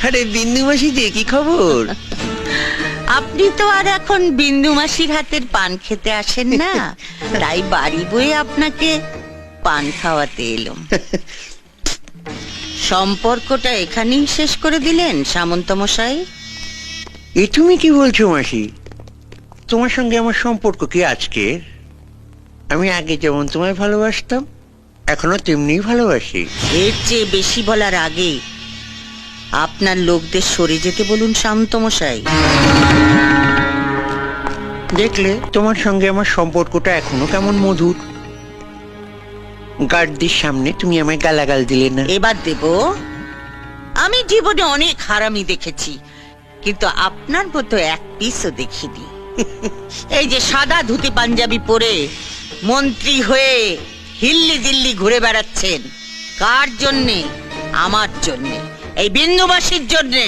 আরে বিন্দু মাসি যে কি খবর? আপনি তো আর এখন বিন্দু মাসির হাতের পান খেতে আসেন না, তাই বাড়ি বয়ে আপনাকে পান খাওয়াতে এলাম। সম্পর্কটা এখানেই শেষ করে দিলেন সামন্ত মশাই? এ তুমি কি বলছো মাসি? তোমার সঙ্গে আমার সম্পর্ক কি আজকের? আমি আগে যেমন তোমায় ভালোবাসতাম এখনো তেমনি ভালোবাসি। এর চেয়ে বেশি বলার আগে আপনার লোকদের সরে যেতে বলুন সামন্ত মশাই। দেখলে তোমার সঙ্গে আমার সম্পর্কটা এখনো কেমন মধুর। গার্ডদের সামনে তুমি আমায় গালাগাল দিলে না। এবার দেব। আমি জীবনে অনেক হারামি দেখেছি, কিন্তু আপনার মতো এক পিসও দেখিনি। এই যে সাদা ধুতি পাঞ্জাবি পরে মন্ত্রী হয়ে হিল্লি দিল্লি ঘুরে বেড়াচ্ছেন, কার জন্যে? আমার জন্যে, এই বিন্দুবাসীর জন্যে।